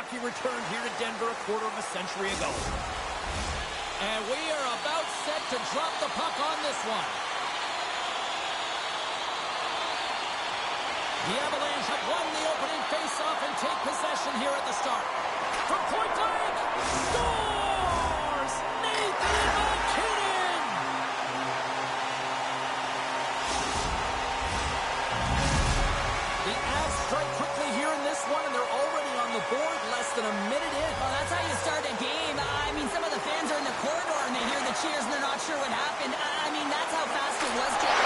hockey returned here to Denver a quarter of a century ago. And we are about set to drop the puck on this one. The Avalanche have won the opening faceoff and take possession here at the start. From point blank, scores! Nathan MacKinnon! The Avs strike quickly here in this one, and they're already on the board less than a minute in. Well, that's how you start a game. I mean, some of the fans are in the corridor, and they hear the cheers, and they're not sure what happened. I mean, that's how fast it was, Jack.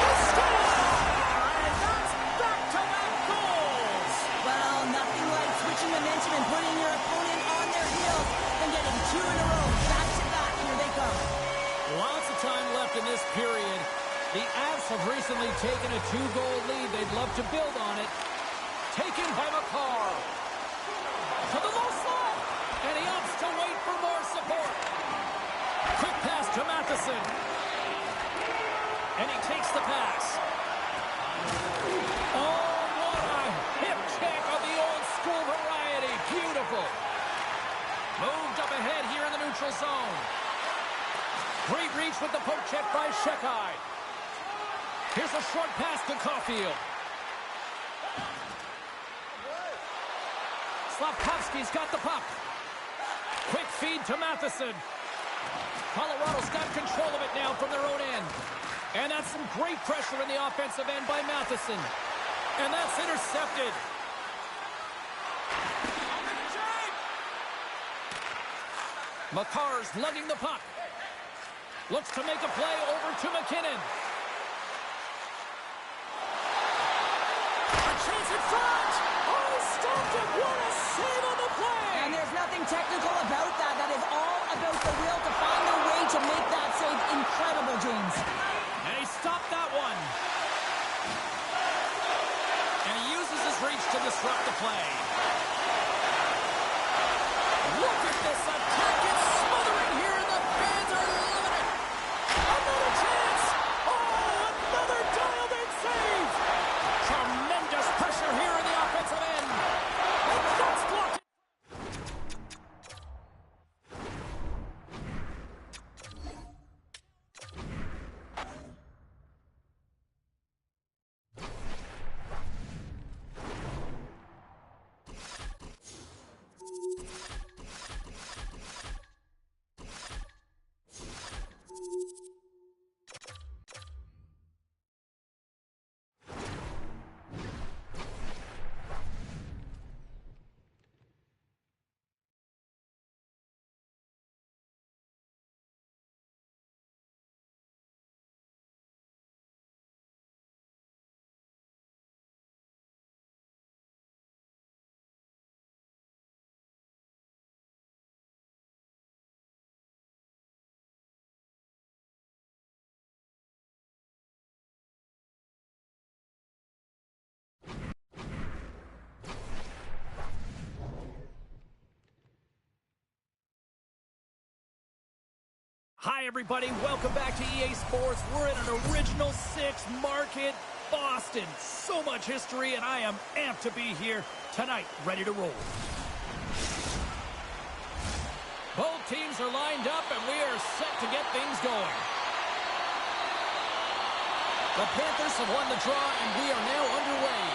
And that's back-to-back goals! Well, nothing like switching momentum and putting your opponent on their heels and getting two in a row, back-to-back. Here they come. Lots of time left in this period. The Avs have recently taken a 2-goal lead. They'd love to build on it. Taken by McCarr. To the low slot. And he opts to wait for more support. Quick pass to Matheson. And he takes the pass. Oh, what a hip check of the old school variety. Beautiful. Moved up ahead here in the neutral zone. Great reach with the poke check by Shekai. Here's a short pass to Caulfield. Slafkovsky's got the puck. Quick feed to Matheson. Colorado's got control of it now from their own end. And that's some great pressure in the offensive end by Matheson. And that's intercepted. McCarr's lugging the puck. Looks to make a play over to MacKinnon. A chance in front! Oh, he stopped it! What a save on the play! And there's nothing technical about that. That is all about the will to find a way to make that save. Incredible, James. And he stopped that one. And he uses his reach to disrupt the play. Look at this attack. It's smothering here, and the fans are loving it. Another chance. Oh, another dialed-in save. Tremendous pressure here in the offensive end. And that's blocked. Hi, everybody. Welcome back to EA Sports. We're in an Original 6 Market, Boston. So much history, and I am amped to be here tonight, ready to roll. Both teams are lined up, and we are set to get things going. The Panthers have won the draw, and we are now underway.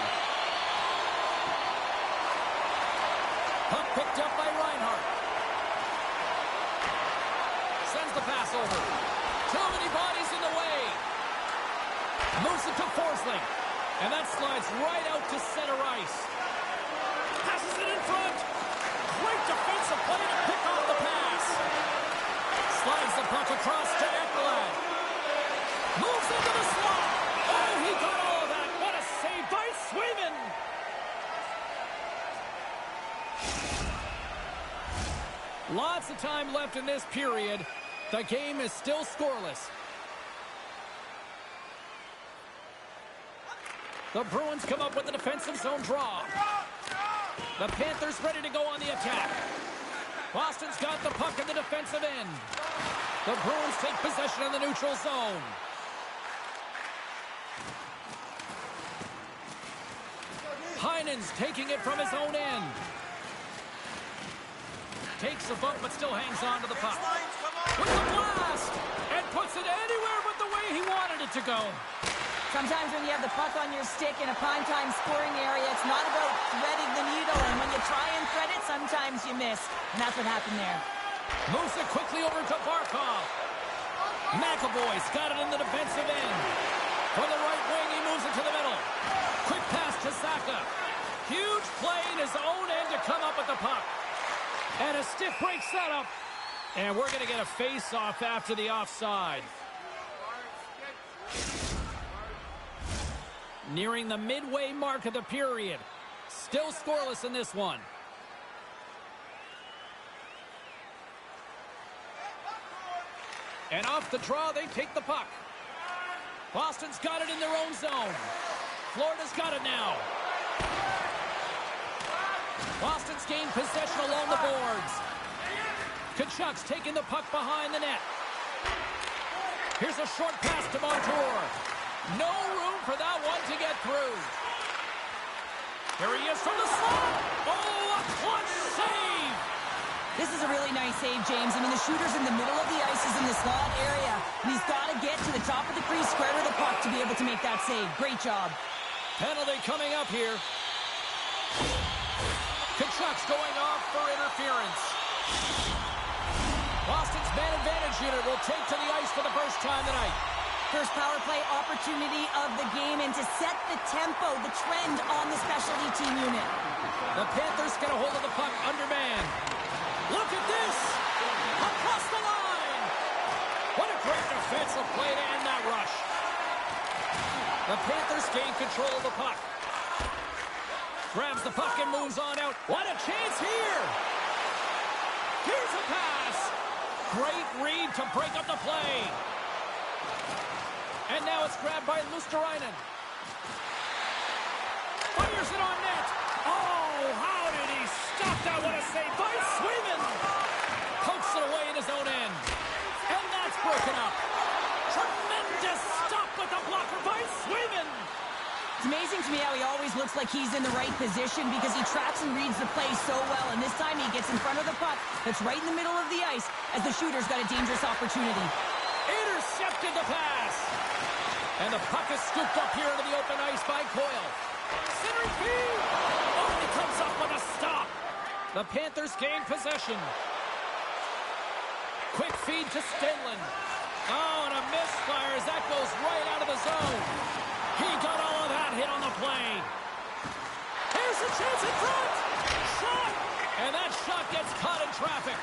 Puck picked up by Reinhart. Sends the pass over. Too many bodies in the way. Moves it to Forsling. And that slides right out to center ice. Passes it in front. Great defensive play to pick off the pass. Slides the puck across to Ekblad. Moves into the slot. Oh, he got all of that. What a save by Swayman. Lots of time left in this period. The game is still scoreless. The Bruins come up with a defensive zone draw. The Panthers ready to go on the attack. Boston's got the puck in the defensive end. The Bruins take possession in the neutral zone. Heinen's taking it from his own end. Takes a bump, but still hangs on to the puck. With the blast! And puts it anywhere but the way he wanted it to go. Sometimes when you have the puck on your stick in a primetime scoring area, it's not about threading the needle. And when you try and thread it, sometimes you miss. And that's what happened there. Moves it quickly over to Barkov. McAvoy's got it in the defensive end. From the right wing, he moves it to the middle. Quick pass to Saka. Huge play in his own end to come up with the puck. And a stiff break setup. And we're going to get a face-off after the offside. Nearing the midway mark of the period. Still scoreless in this one. And off the draw, they take the puck. Boston's got it in their own zone. Florida's got it now. Boston's gained possession along the boards. Kachuk's taking the puck behind the net. Here's a short pass to Montour. No room for that one to get through. Here he is from the slot. Oh, a clutch save. This is a really nice save, James. I mean, the shooter's in the middle of the ice, is in the slot area. And he's got to get to the top of the crease, square to the puck to be able to make that save. Great job. Penalty coming up here. Kachuk's going off for interference. Boston's man advantage unit will take to the ice for the first time tonight. First power play opportunity of the game, and to set the tempo, the trend on the specialty team unit. The Panthers get a hold of the puck under man. Look at this! Across the line! What a great defensive play to end that rush. The Panthers gain control of the puck. Grabs the puck and moves on out. What a chance here! Here's a pass! Great read to break up the play. And now it's grabbed by Luosterainen. Fires it on net. Oh, how did he stop that? What a save by Swayman. Pokes it away in his own end. And that's broken up. Tremendous stop with the blocker by Swayman. It's amazing to me how he always looks like he's in the right position because he tracks and reads the play so well. And this time he gets in front of the puck that's right in the middle of the ice as the shooter's got a dangerous opportunity. Intercepted the pass. And the puck is scooped up here into the open ice by Coyle. Centering feed. Oh, and he comes up with a stop. The Panthers gain possession. Quick feed to Stenlund. Oh, and a misfire as that goes right out of the zone. He got all of that hit on the play. Here's a chance in front. Shot. And that shot gets caught in traffic.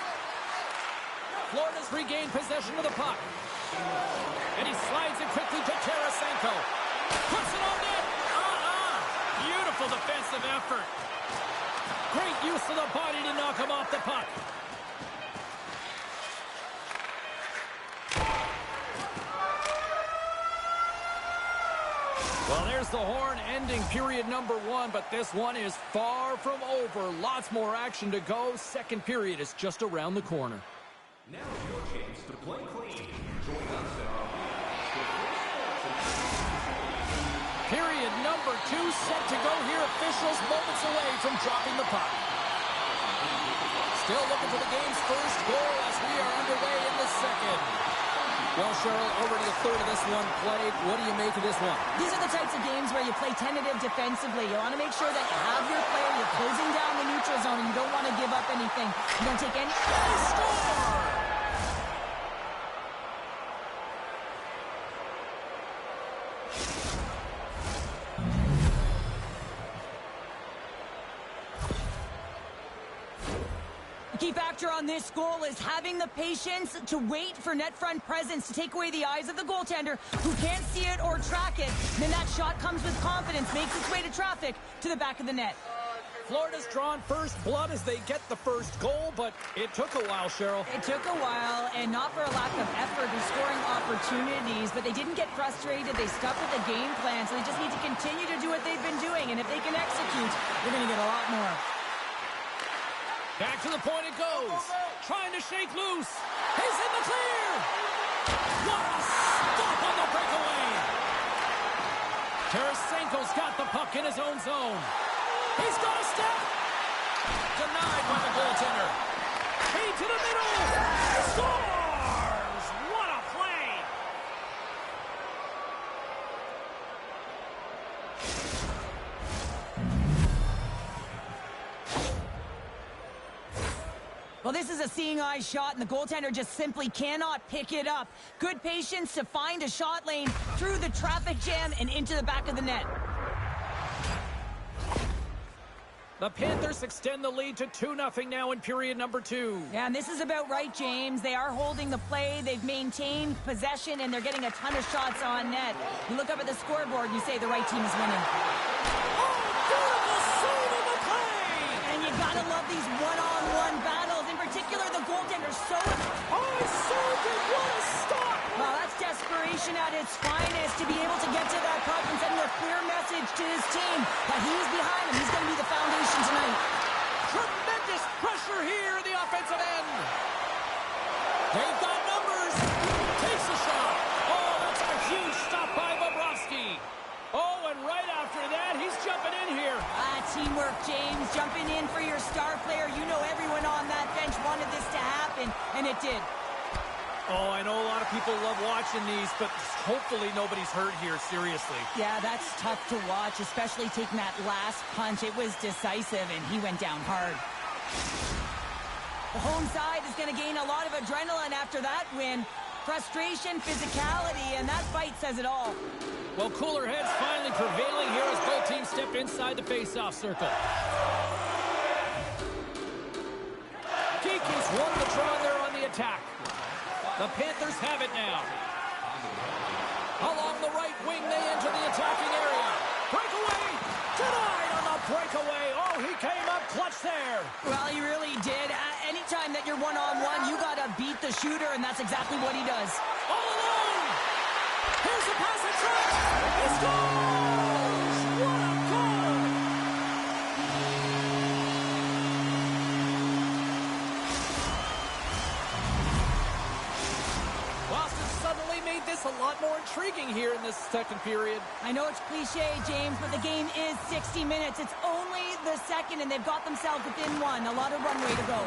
Florida's regained possession of the puck. And he slides it quickly to Tarasenko. Puts it on net. Beautiful defensive effort. Great use of the body to knock him off the puck. Well, there's the horn ending period number 1, but this one is far from over. Lots more action to go. Second period is just around the corner. Now is your chance to play clean. Join us in our Period number 2 set to go here. Officials moments away from dropping the puck. Still looking for the game's first goal as we are underway in the second. Well, Cheryl, already a third of this one played. What do you make of this one? These are the types of games where you play tentative defensively. You want to make sure that you have your player, you're closing down the neutral zone, and you don't want to give up anything. You don't take any... Score! The key factor on this goal is having the patience to wait for net front presence to take away the eyes of the goaltender who can't see it or track it. Then that shot comes with confidence, makes its way to traffic to the back of the net. Florida's drawn first blood as they get the first goal, but it took a while, Cheryl. It took a while, and not for a lack of effort or scoring opportunities, but they didn't get frustrated. They stuck with the game plan, so they just need to continue to do what they've been doing, and if they can execute, they're going to get a lot more. Back to the point it goes. Trying to shake loose. He's in the clear. What a stop on the breakaway. Tarasenko's got the puck in his own zone. He's got a step. Denied by the goaltender. Well, this is a seeing eye shot, and the goaltender just simply cannot pick it up. Good patience to find a shot lane through the traffic jam and into the back of the net. The Panthers extend the lead to 2-0 now in period number 2. Yeah, and this is about right, James. They are holding the play. They've maintained possession, and they're getting a ton of shots on net. You look up at the scoreboard, and you say the right team is winning. Beautiful save of the play! And you gotta love these one-on-one battles. In particular, the goaltender's so... Oh, he served it! What a stop! Well, that's desperation at its finest to be able to get to that puck and sending a clear message to his team that he's behind him. He's going to be the foundation tonight. Tremendous pressure here in the offensive end. They've got numbers. Takes a shot. Oh, that's a huge stop by Bobrovsky. Oh, and right after that, he's jumping in here. Teamwork, James. Jumping in for your star player. You know everyone on that bench wanted this to happen, and it did. Oh, I know a lot of people love watching these, but hopefully nobody's hurt here, seriously. Yeah, that's tough to watch, especially taking that last punch. It was decisive, and he went down hard. The home side is going to gain a lot of adrenaline after that win. Frustration, physicality, and that fight says it all. Well, cooler heads finally prevailing here as both teams step inside the face-off circle. Kiki's won the draw there on the attack. The Panthers have it now. Along the right wing, they enter the attacking area. Breakaway! Denied on the breakaway. Oh, he came up clutch there. Well, he really did. Anytime that you're one-on-one, you got to beat the shooter, and that's exactly what he does. All alone! Here's the pass in front! He scores! What a goal! Boston suddenly made this a lot more intriguing here in this second period. I know it's cliche, James, but the game is 60 minutes. It's only the second, and they've got themselves within one. A lot of runway to go.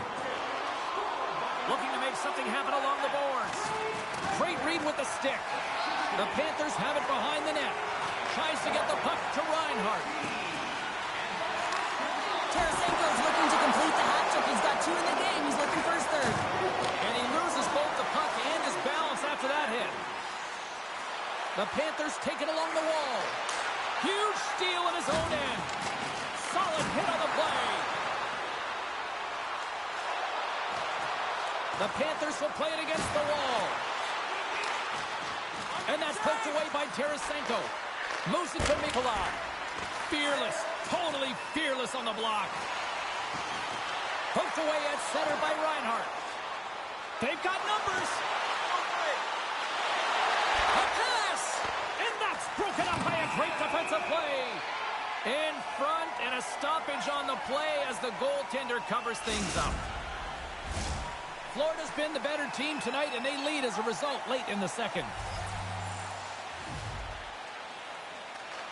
Looking to make something happen along the boards. Great read with the stick. The Panthers have it behind the net. Tries to get the puck to Reinhart. Tarasenko's looking to complete the hat trick. He's got 2 in the game. He's looking for his third. And he loses both the puck and his balance after that hit. The Panthers take it along the wall. Huge steal in his own end. Solid hit on the play. The Panthers will play it against the wall. And that's poked away by Tarasenko. Moves it to Mikolaj. Fearless, totally fearless on the block. Poked away at center by Reinhart. They've got numbers. A pass! And that's broken up by a great defensive play. In front and a stoppage on the play as the goaltender covers things up. Florida's been the better team tonight, and they lead as a result late in the second.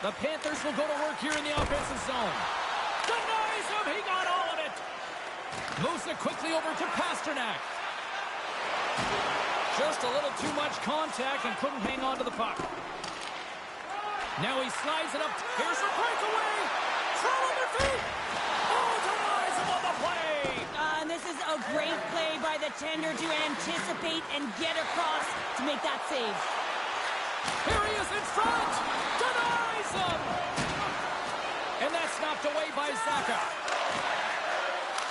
The Panthers will go to work here in the offensive zone. Denies him! He got all of it! Moves it quickly over to Pasternak. Just a little too much contact and couldn't hang on to the puck. Now he slides it up. Here's a breakaway! Throw on their feet! Oh, denies him on the play! And this is a great play by the tender to anticipate and get across to make that save. Here he is in front! Denies him! And that's knocked away by Zaka.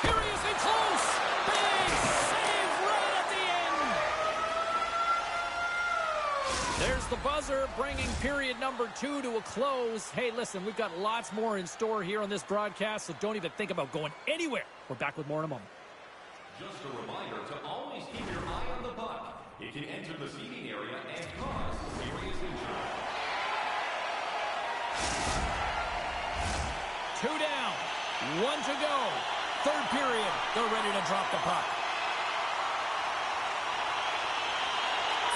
Here he is in close! Big save right at the end! There's the buzzer, bringing period number 2 to a close. Hey, listen, we've got lots more in store here on this broadcast, so don't even think about going anywhere. We're back with more in a moment. Just a reminder to always keep your eye on the puck. It can enter the seating area and cause serious injury. 2 down, 1 to go. Third period, they're ready to drop the puck.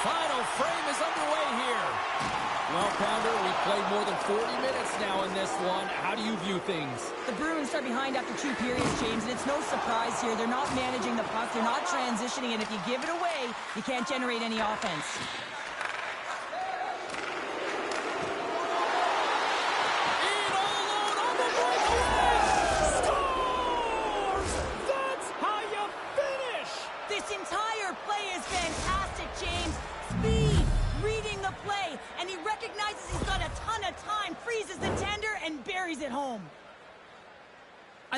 Final frame is underway here. Well, Pounder, we've played more than 40 minutes now in this one. How do you view things? The Bruins are behind after 2 periods, James, and it's no surprise here. They're not managing the puck. They're not transitioning, and if you give it away, you can't generate any offense. In all alone on the breakaway! Scores! That's how you finish!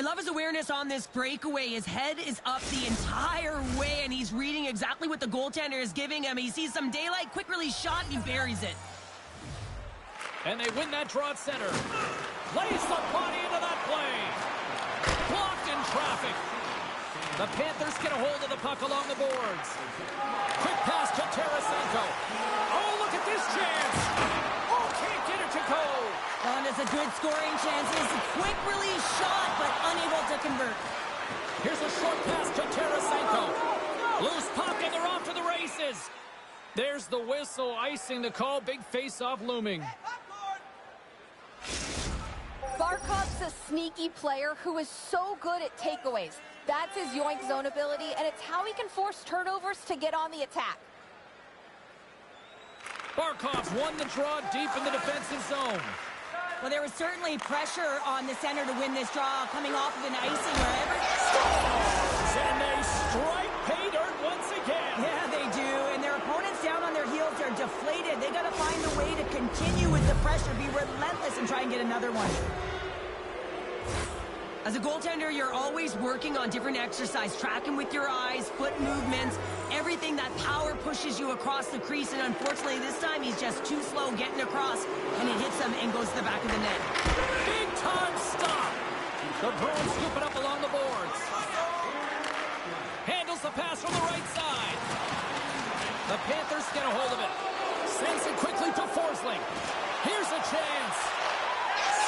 I love his awareness on this breakaway. His head is up the entire way, and he's reading exactly what the goaltender is giving him. He sees some daylight, quick release shot, and he buries it. And they win that draw at center. Lays the body into that play. Blocked in traffic. The Panthers get a hold of the puck along the boards. Quick pass to Tarasenko. Oh, look at this chance. Oh, can't get it to go. And it's a good scoring chance. It's a quick release shot, but unable to convert. Here's a short pass to Tarasenko. Loose puck, and they're off to the races. There's the whistle, icing the call. Big face-off looming. Barkov's a sneaky player who is so good at takeaways. That's his yoink zone ability, and it's how he can force turnovers to get on the attack. Barkov won the draw deep in the defensive zone. Well, there was certainly pressure on the center to win this draw, coming off of an icing wherever. And they strike pay dirt once again. Yeah, they do, and their opponents down on their heels are deflated. They got to find a way to continue with the pressure, be relentless, and try and get another one. As a goaltender, you're always working on different exercise, tracking with your eyes, foot movements, everything. That power pushes you across the crease, and unfortunately this time he's just too slow getting across, and it hits him and goes to the back of the net. Big time stop. The Bruins scoop it up along the boards. Handles the pass from the right side. The Panthers get a hold of it. Sends it quickly to Forsling. Here's a chance.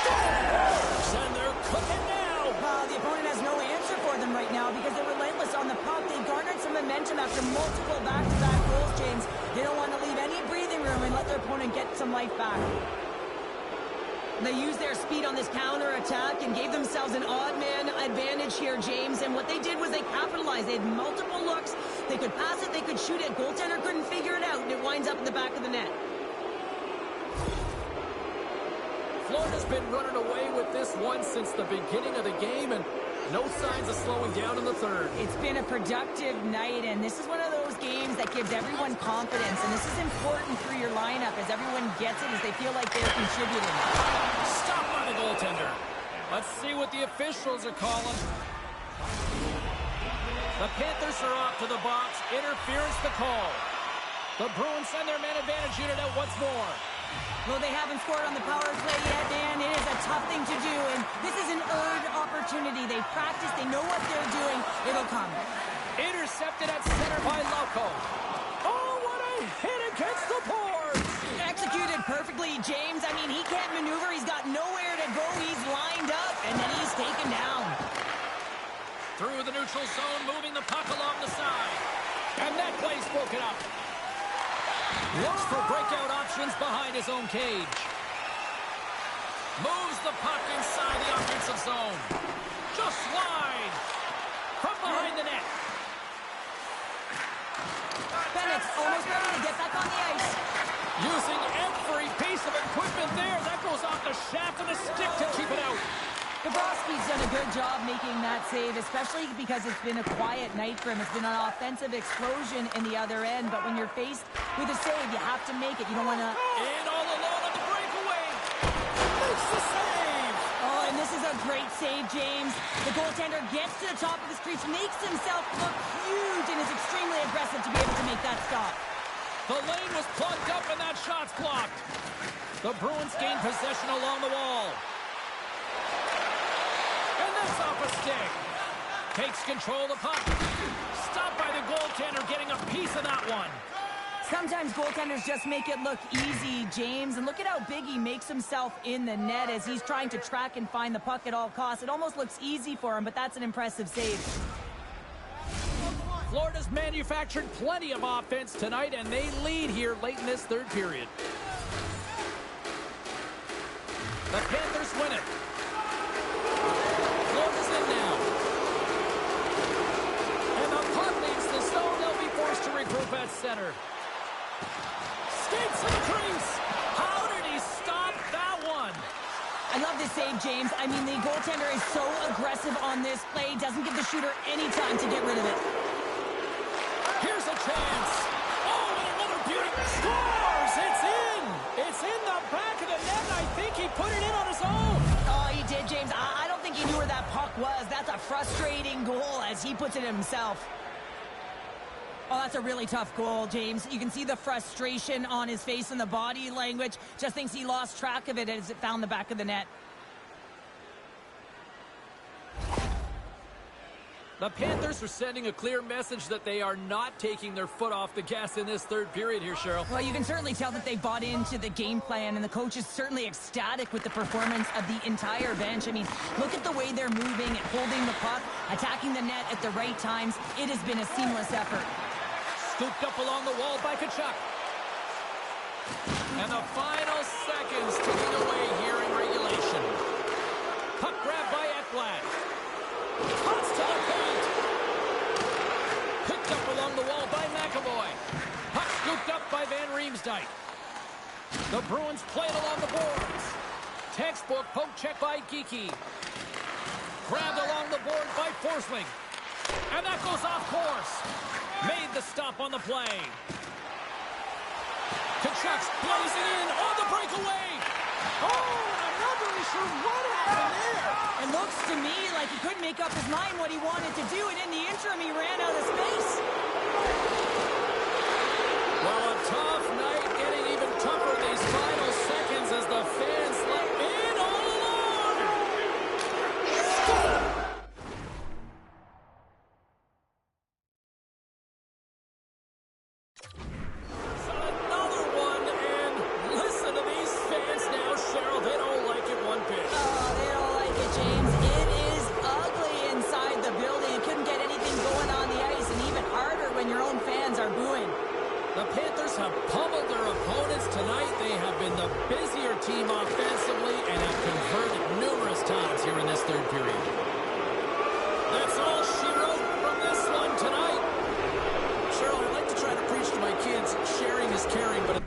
Scores! And they're cooking now. The opponent has no answer for them right now because they're relentless on the puck. They garnered some momentum after multiple back-to-back goals, James. They don't want to leave any breathing room and let their opponent get some life back. They used their speed on this counter-attack and gave themselves an odd-man advantage here, James. And what they did was they capitalized. They had multiple looks. They could pass it, they could shoot it. Goaltender couldn't figure it out, and it winds up in the back of the net. Florida's been running away with this one since the beginning of the game, and no signs of slowing down in the third. It's been a productive night, and this is one of those games that gives everyone confidence, and this is important for your lineup as everyone gets it, as they feel like they're contributing. Stop by the goaltender. Let's see what the officials are calling. The Panthers are off to the box. Interference the call. The Bruins send their man advantage unit out once more. Well, they haven't scored on the power play yet, Dan. It is a tough thing to do, and this is an earned opportunity. They practice, they know what they're doing. It'll come. Intercepted at center by Lauko. Oh, what a hit against the boards! Executed perfectly, James. I mean, he can't maneuver. He's got nowhere to go. He's lined up, and then he's taken down. Through the neutral zone, moving the puck along the side. And that play's broken up. Looks for breakout options behind his own cage. Moves the puck inside the offensive zone. Just wide. From behind the net. Bennett's almost ready to get back on the ice. Using every piece of equipment there. That goes off the shaft of the stick to keep it out. Bobrovsky's done a good job making that save, especially because it's been a quiet night for him. It's been an offensive explosion in the other end, but when you're faced with a save, you have to make it. You don't want to... In all alone on the breakaway. Makes the save. Oh, and this is a great save, James. The goaltender gets to the top of his crease, makes himself look huge, and is extremely aggressive to be able to make that stop. The lane was plugged up, and that shot's blocked. The Bruins gain possession along the wall. Off a stick. Takes control of the puck. Stopped by the goaltender, getting a piece of that one. Sometimes goaltenders just make it look easy, James. And look at how big he makes himself in the net as he's trying to track and find the puck at all costs. It almost looks easy for him, but that's an impressive save. Florida's manufactured plenty of offense tonight, and they lead here late in this third period. The Panthers win it. Florida's in now. And the puck leaves the zone. They'll be forced to regroup at center. Skates to the crease. How did he stop that one? I love this save, James. I mean, the goaltender is so aggressive on this play. Doesn't give the shooter any time to get rid of it. Here's a chance. Oh, and another beauty. Scores! It's in! It's in the back of the net. I think he put it in on his own. Oh, he did, James. I don't think he he knew where that puck was. That's a frustrating goal as he puts it himself. Oh, that's a really tough goal, James. You can see the frustration on his face and the body language. Just thinks he lost track of it as it found the back of the net. The Panthers are sending a clear message that they are not taking their foot off the gas in this third period here, Cheryl. Well, you can certainly tell that they bought into the game plan, and the coach is certainly ecstatic with the performance of the entire bench. I mean, look at the way they're moving and holding the puck, attacking the net at the right times. It has been a seamless effort. Scooped up along the wall by Tkachuk. And the final seconds ticking away here in regulation. Puck grab by Ekblad. Toss to the paint. Picked up along the wall by McAvoy. Puck scooped up by Van Riemsdyk. The Bruins play it along the boards. Textbook poke check by Geekie. Grabbed along the board by Forsling. And that goes off course. Made the stop on the play. Tkachuk's blazing in on the breakaway. Oh, I'm not really sure what happened there. It looks to me like he couldn't make up his mind what he wanted to do, and in the interim, he ran out of space. Well, a tough night, getting even tougher these final seconds as the fans let in all along. Another one, and listen to these fans now, Cheryl. They don't like it one bit. Oh, they don't like it, James. It is ugly inside the building. You couldn't get anything going on the ice, and even harder when your own fans are booing. The Panthers have pummeled their opponents tonight. They have been the busier team offensively and have converted numerous times here in this third period. That's all she wrote from this one tonight. Cheryl, I'd like to try to preach to my kids, sharing is caring, but...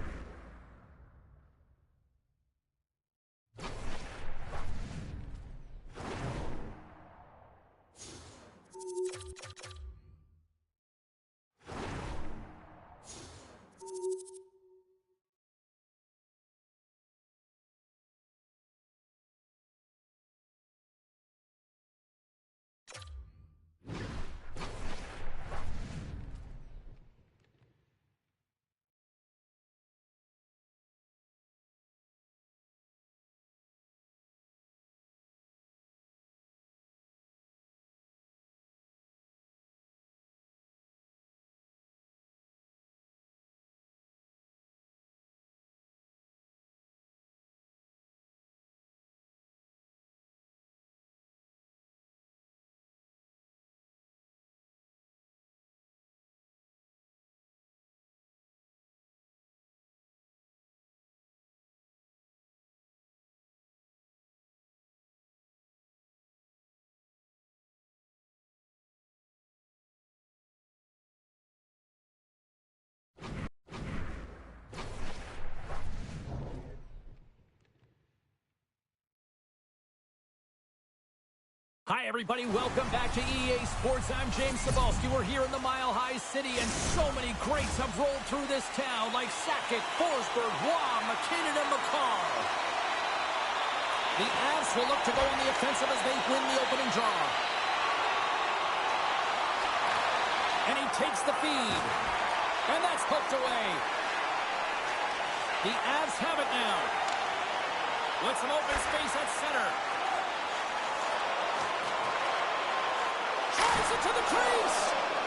Hi, everybody. Welcome back to EA Sports. I'm James Cebulski. We're here in the Mile High City, and so many greats have rolled through this town, like Sakic, Forsberg, Waugh, McKinnon, and McCarr. The Avs will look to go on the offensive as they win the opening draw. And he takes the feed. And that's hooked away. The Avs have it now. With some open space at center. Drives it to the crease.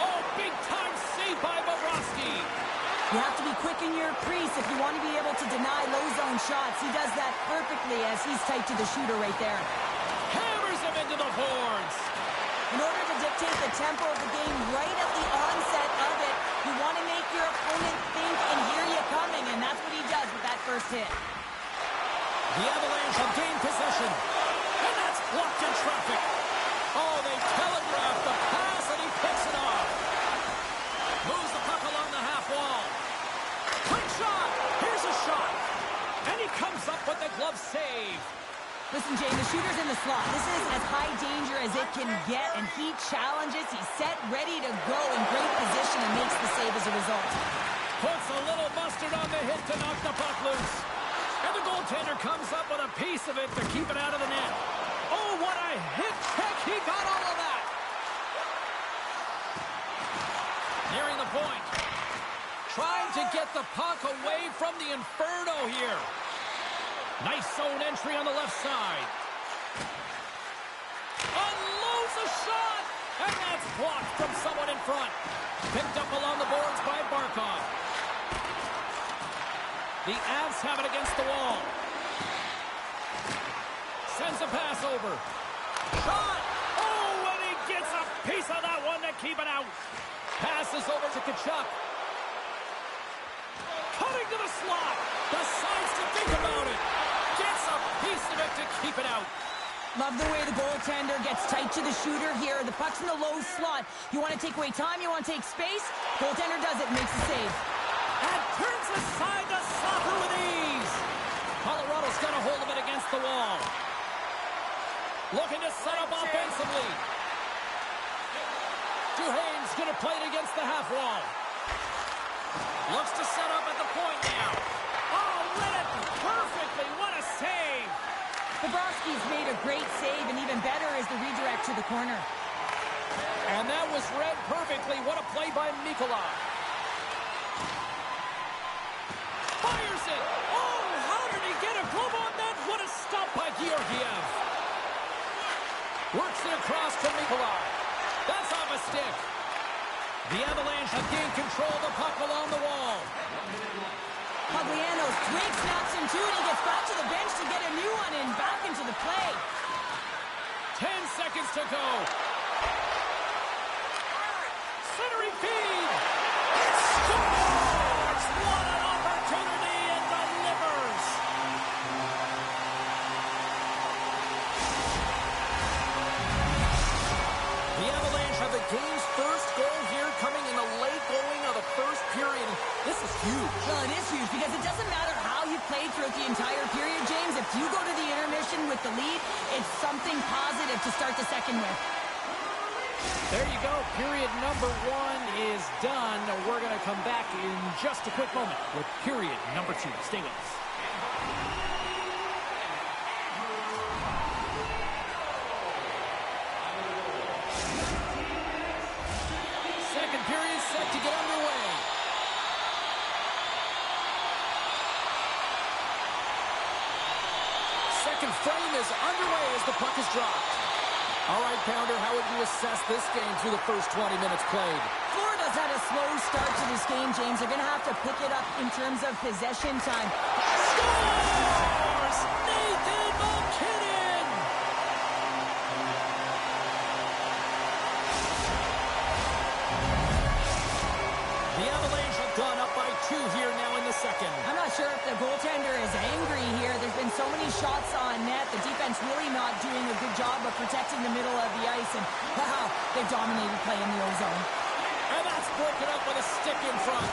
Oh, big-time save by Bobrovsky. You have to be quick in your crease if you want to be able to deny low-zone shots. He does that perfectly as he's tight to the shooter right there. Hammers him into the boards. In order to dictate the tempo of the game right at the onset of it, you want to make your opponent think and hear you coming, and that's what he does with that first hit. The Avalanche have gained possession. And that's blocked in traffic. Oh, they telegraphed the pass, and he picks it off. Moves the puck along the half wall. Quick shot. Here's a shot. And he comes up with the glove save. Listen, Jay, the shooter's in the slot. This is as high danger as it can get, and he challenges. He's set, ready to go in great position, and makes the save as a result. Puts a little mustard on the hit to knock the puck loose. And the goaltender comes up with a piece of it to keep it out of the net. Oh, what a hit check. He got all of that. Nearing the point. Trying to get the puck away from the Inferno here. Nice zone entry on the left side. Unloads a shot. And that's blocked from someone in front. Picked up along the boards by Barkov. The Avs have it against the wall. Sends a pass over. Shot! Oh, and he gets a piece of that one to keep it out. Passes over to Tkachuk. Cutting to the slot. Decides to think about it. Gets a piece of it to keep it out. Love the way the goaltender gets tight to the shooter here. The puck's in the low slot. You want to take away time, you want to take space. Goaltender does it, makes the save. And turns aside the stopper with ease. Colorado's got a hold of it against the wall. Looking to set up offensively. Duhaime's going to play it against the half wall. Looks to set up at the point now. Oh, read it perfectly. What a save. Bobrovsky's made a great save, and even better is the redirect to the corner. And that was read perfectly. What a play by Mikula. Fires it. Oh, how did he get a glove on that? What a stop by Georgiev. Works it across to Mikula. That's off a stick. The Avalanche have gained control of the puck along the wall. Pugliano's twig snaps in two, and he gets back to the bench to get a new one and back into the play. 10 seconds to go. Centering feed. It scores! What an opportunity, and delivers. The Avalanche have the game's first goal here, coming in the late going of the first period. This is huge. Well, it is huge because it doesn't matter how you played throughout the entire period, James. If you go to the intermission with the lead, it's something positive to start the second with. There you go. Period number 1 is done. We're going to come back in just a quick moment with period number 2. Stay with us. Second period set to get underway. Second frame is underway as the puck is dropped. All right, Pounder, how would you assess this game through the first 20 minutes played? Florida's had a slow start to this game, James. They're going to have to pick it up in terms of possession time. Scores! Nathan McKinnon! The Avalanche have gone up by 2 here now in the second. I'm not sure if the goaltender is angry here. There's been so many shots on net. The defense really not doing a good job of protecting the middle of the ice. And, wow, they dominated play in the O-zone. And that's broken up with a stick in front.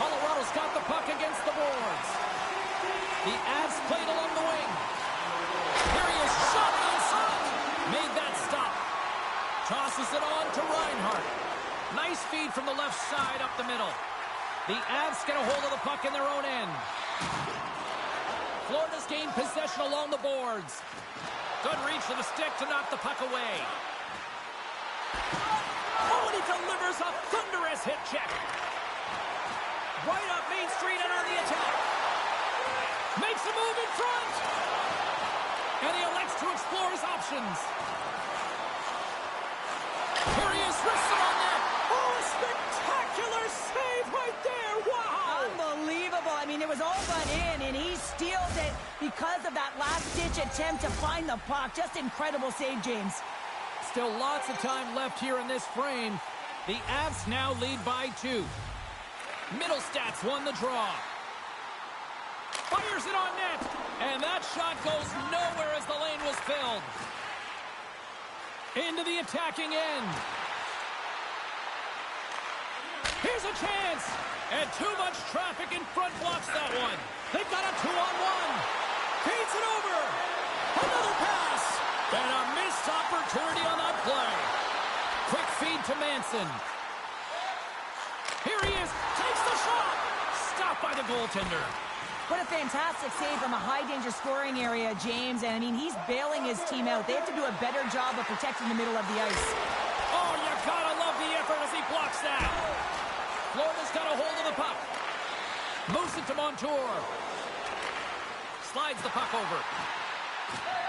Colorado's got the puck against the boards. The Avs played along the wing. Here he is, shot inside. Made that stop. Tosses it on to Reinhart. Nice feed from the left side up the middle. The Avs get a hold of the puck in their own end. Florida's gained possession along the boards. Good reach to the stick to knock the puck away. Oh, and he delivers a thunderous hit check. Right up Main Street and on the attack. Makes a move in front. And he elects to explore his options. Here he is, wrists it on net. Oh, a spectacular save right there. Wow. Unbelievable. I mean, it was all but in, and he steals it because of that last-ditch attempt to find the puck. Just incredible save, James. Still lots of time left here in this frame. The Avs now lead by 2. Middlestats won the draw. Fires it on net. And that shot goes nowhere as the lane was filled. Into the attacking end. Here's a chance. And too much traffic in front blocks that one. They've got a 2-on-1. Feeds it over. Another pass. And a missed opportunity on that play. Quick feed to Manson. Here he is. Takes the shot. Stopped by the goaltender. What a fantastic save from a high-danger scoring area, James. And, I mean, he's bailing his team out. They have to do a better job of protecting the middle of the ice. Oh, you gotta love the effort as he blocks that. Florida's got a hold of the puck. Moves it to Montour. Slides the puck over.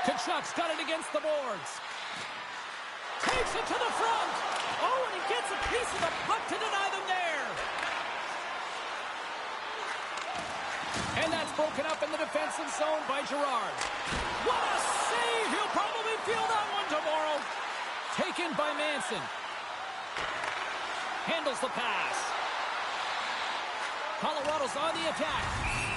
Kachuk's got it against the boards. Takes it to the front. Oh, and he gets a piece of the puck to deny them there. And that's broken up in the defensive zone by Girard. What a save! He'll probably feel that one tomorrow. Taken by Manson. Handles the pass. Colorado's on the attack.